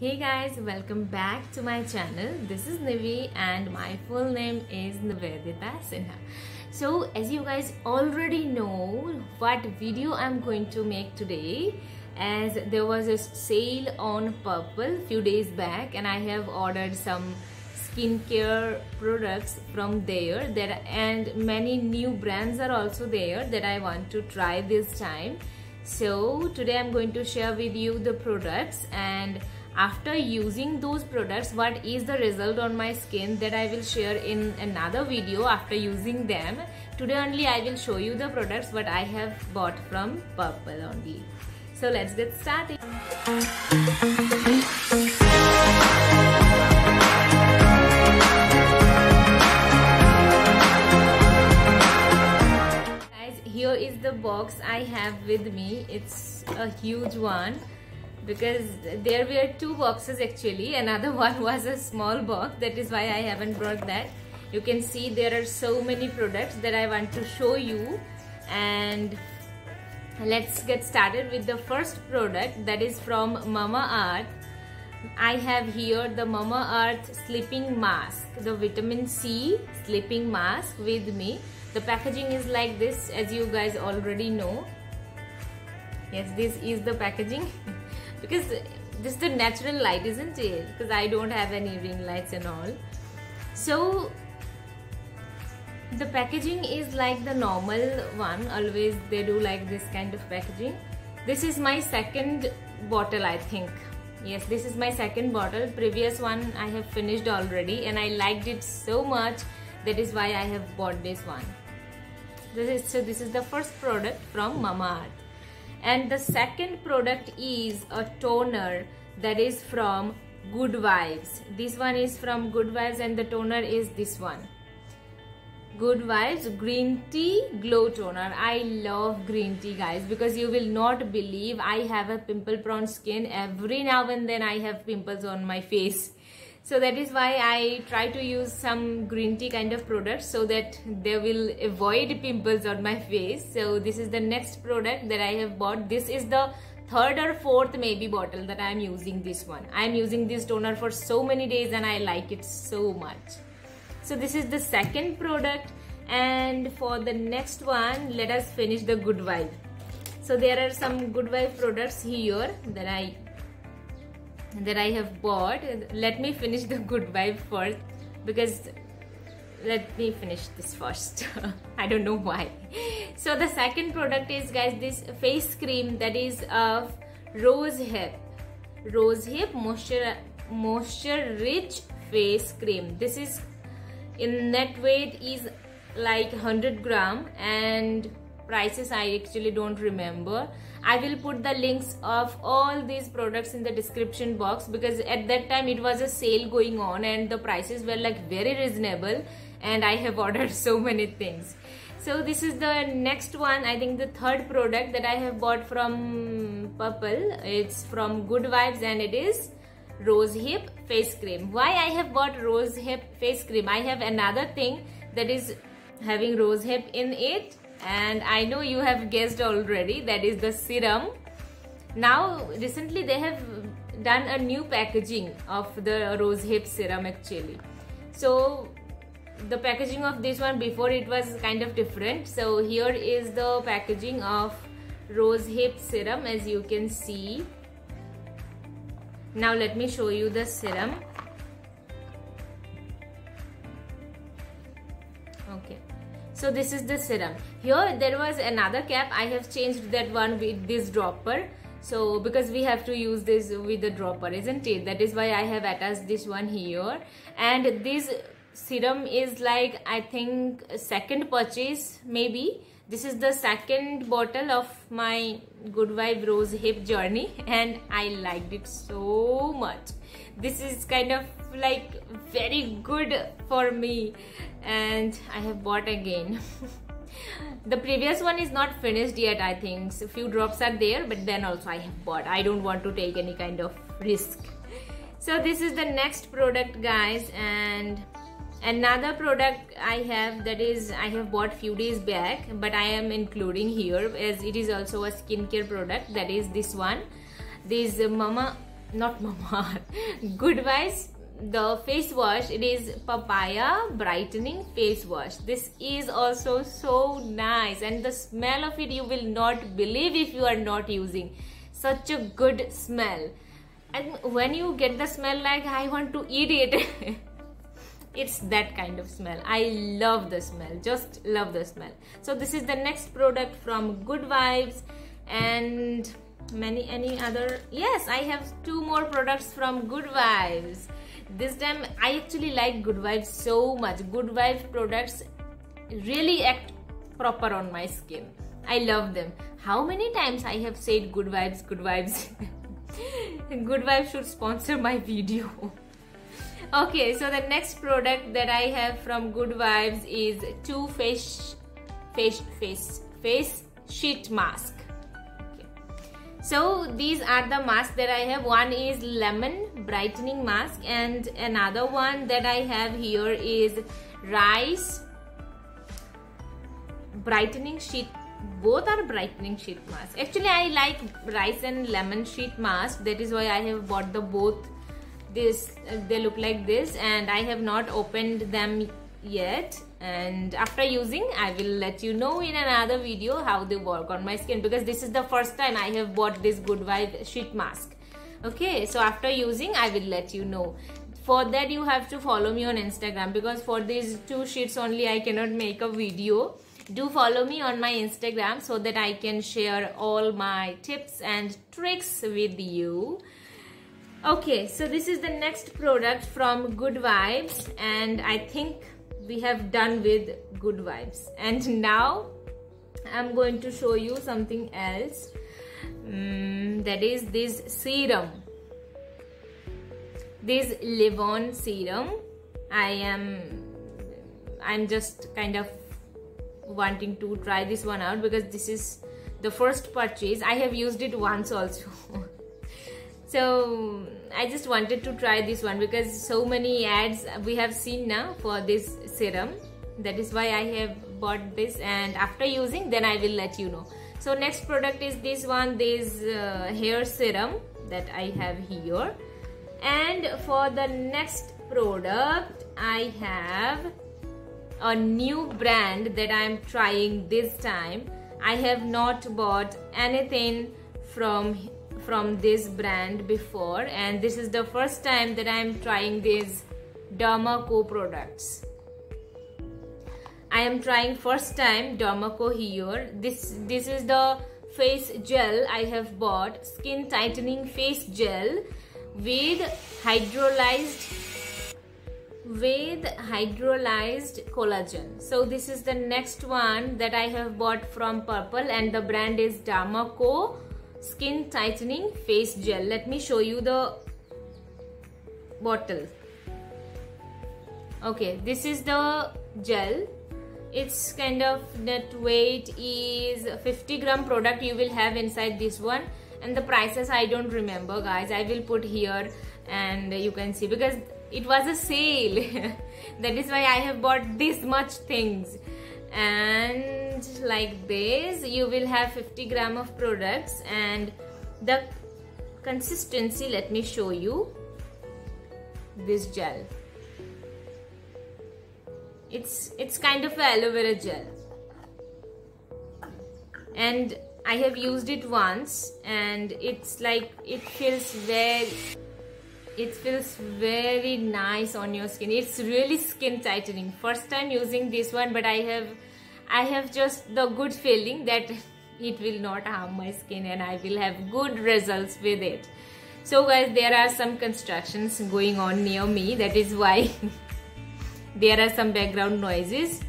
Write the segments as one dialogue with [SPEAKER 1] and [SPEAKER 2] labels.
[SPEAKER 1] Hey guys, welcome back to my channel. This is Nivi and my full name is Nivedita Sinha. So as you guys already know what video I'm going to make today, as there was a sale on Purplle few days back and I have ordered some skincare products from there and many new brands are also there that I want to try this time. So today I'm going to share with you the products, and after using those products what is the result on my skin, that I will share in another video after using them. Today only I will show you the products what I have bought from Purplle only. So let's get started. Here is the box I have with me. It's a huge one because there were two boxes actually. Another one was a small box, that is why I haven't brought that. You can see there are so many products that I want to show you, and let's get started with the first product, that is from Mamaearth. I have here the Mamaearth sleeping mask, the vitamin C sleeping mask with me. The packaging is like this, as you guys already know. Yes, this is the packaging because this is the natural light, isn't it? Because I don't have any ring lights and all. So the packaging is like the normal one. Always they do like this kind of packaging. This is my second bottle, I think. Yes, this is my second bottle. Previous one I have finished already and I liked it so much. That is why I have bought this one. This is the first product from Mamaearth. And the second product is a toner that is from Good Vibes. This one is from Good Vibes and the toner is this one. Good Vibes Green Tea Glow Toner. I love green tea, guys, because you will not believe I have a pimple prone skin. Every now and then I have pimples on my face. So that is why I try to use some green tea kind of products so that they will avoid pimples on my face. So this is the next product that I have bought. This is the third or fourth maybe bottle that I am using this one. I am using this toner for so many days and I like it so much. So this is the second product, and for the next one let us finish the Good Vibe. So there are some Good Vibe products here that I have bought. Let me finish the Good Vibe first, because let me finish this first. I don't know why. So the second product is, guys, this face cream that is of Rose Hip moisture rich face cream. This is in net weight is like 100 gram and prices I actually don't remember. I will put the links of all these products in the description box, because at that time it was a sale going on and the prices were like very reasonable and I have ordered so many things. So this is the next one, I think the third product that I have bought from Purplle. It's from Good Vibes and it is Rose Hip face cream. Why I have bought Rose Hip face cream? I have another thing that is having rose hip in it, and I know you have guessed already, that is the serum. Now recently they have done a new packaging of the Rose Hip serum actually. So the packaging of this one, before it was kind of different. So here is the packaging of Rose Hip serum, as you can see. Now let me show you the serum. Okay, so this is the serum. Here there was another cap. I have changed that one with this dropper. So because we have to use this with the dropper, isn't it? That is why I have attached this one here. And this serum is like, I think, second purchase maybe. This is the second bottle of my Good Vibe Rose Hip journey and I liked it so much. This is kind of like very good for me and I have bought again. The previous one is not finished yet, I think. So few drops are there, but then also I have bought. I don't want to take any kind of risk. So this is the next product, guys, and another product I have, that is I have bought few days back, but I am including here as it is also a skincare product. That is this one, this not Mamaearth, Good Vibes, the face wash. It is papaya brightening face wash. This is also so nice, and the smell of it you will not believe if you are not using. Such a good smell, and when you get the smell, like I want to eat it. It's that kind of smell. I love the smell, just love the smell. So this is the next product from Good Vibes, and any other. Yes, I have 2 more products from Good Vibes. This time I actually like Good Vibes so much. Good Vibes products really act proper on my skin. I love them. How many times I have said Good Vibes, Good Vibes. Good Vibes should sponsor my video. Okay, so the next product that I have from Good Vibes is 2 face sheet mask. So these are the masks that I have. One is lemon brightening mask, and another one that I have here is rice brightening sheet. Both are brightening sheet mask. Actually, I like rice and lemon sheet mask. That is why I have bought the both. This they look like this, and I have not opened them yet, and after using I will let you know in another video how they work on my skin, because this is the first time I have bought this Good Vibe sheet mask. Okay, so after using I will let you know. For that you have to follow me on Instagram, because for these 2 sheets only I cannot make a video. Do follow me on my Instagram so that I can share all my tips and tricks with you. Okay, so this is the next product from Good Vibes, and I think we have done with Good Vibes, and now I'm going to show you something else. That is this serum, this Livon serum. I'm just kind of wanting to try this one out, because this is the first purchase. I have used it once also. So I just wanted to try this one, because so many ads we have seen now for this serum. That is why I have bought this, and after using then I will let you know. So next product is this one, this hair serum that I have here. And for the next product I have a new brand that I am trying this time. I have not bought anything from this brand before, and this is the first time that I am trying these Derma Co products. I am trying first time Derma Co here. This is the face gel I have bought, skin tightening face gel with hydrolyzed collagen. So this is the next one that I have bought from Purple, and the brand is Derma Co skin tightening face gel. Let me show you the bottle. Okay, this is the gel. Its kind of net weight is 50-gram product you will have inside this one, and the prices I don't remember, guys. I will put here and you can see, because it was a sale. That is why I have bought this much things. And like this you will have 50 gram of products, and the consistency, let me show you this gel. It's kind of an aloe vera gel, and I have used it once, and it's like it feels very nice on your skin. It's really skin tightening. First time using this one, but I have just the good feeling that it will not harm my skin and I will have good results with it. So guys, there are some constructions going on near me, that is why there are some background noises.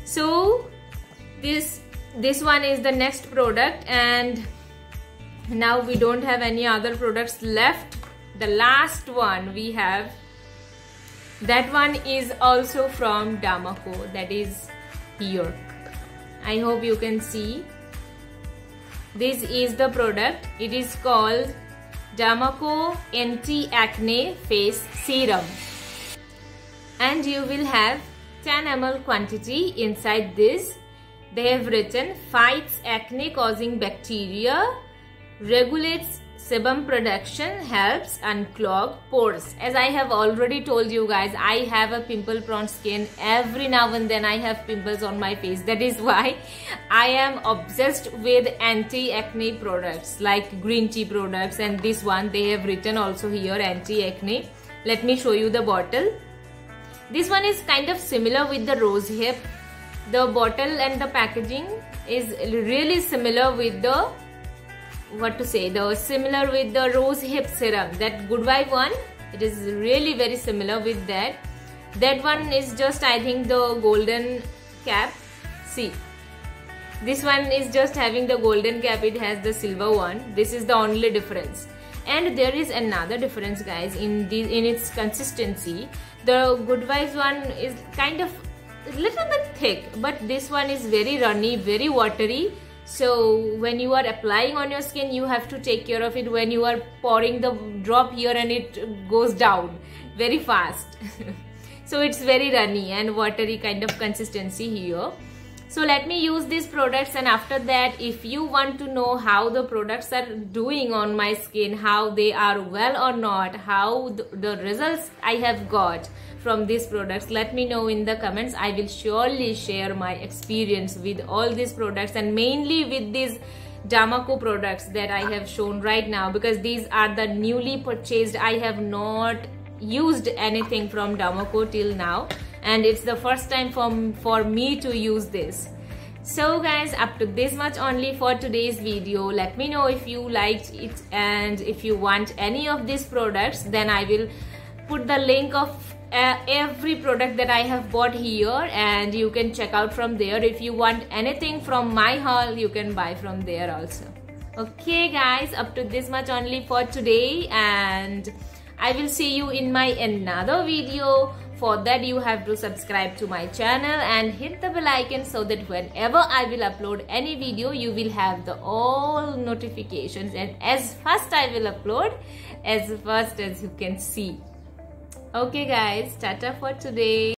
[SPEAKER 1] So this one is the next product, and now we don't have any other products left. The last one we have, that one is also from Derma Co, that is here. I hope you can see. This is the product. It is called Derma Co Anti-Acne Face Serum, and you will have 10 ml quantity inside this. They have written fights acne causing bacteria, regulates sebum production helps unclog pores. As I have already told you guys, I have a pimple prone skin. Every now and then I have pimples on my face. That is why I am obsessed with anti-acne products like green tea products, and this one they have written also here, anti-acne. Let me show you the bottle. This one is kind of similar with the rose hip. The bottle and the packaging is really similar with the similar with the rose hip serum, that Good Vibe one. It is really very similar with that. That one is just, I think, the golden cap. See, this one is just having the golden cap, it has the silver one. This is the only difference. And there is another difference, guys, in its consistency. The Good Vibes one is kind of a little bit thick, but this one is very runny, very watery. So when you are applying on your skin, you have to take care of it when you are pouring the drop here, and it goes down very fast. So it's very runny and watery kind of consistency here. So let me use these products, and after that, if you want to know how the products are doing on my skin, how they are well or not, how the results I have got from these products, let me know in the comments. I will surely share my experience with all these products, and mainly with these Derma Co products that I have shown right now, because these are the newly purchased. I have not used anything from Derma Co till now, and it's the first time for me to use this. So guys, up to this much only for today's video. Let me know if you liked it, and if you want any of these products, then I will put the link of every product that I have bought here, and you can check out from there. If you want anything from my haul, you can buy from there also. Okay guys, up to this much only for today, and I will see you in my another video. For that, you have to subscribe to my channel and hit the bell icon, so that whenever I will upload any video, you will have the all notifications, and as fast I will upload, as fast as you can see. Okay guys, tata for today.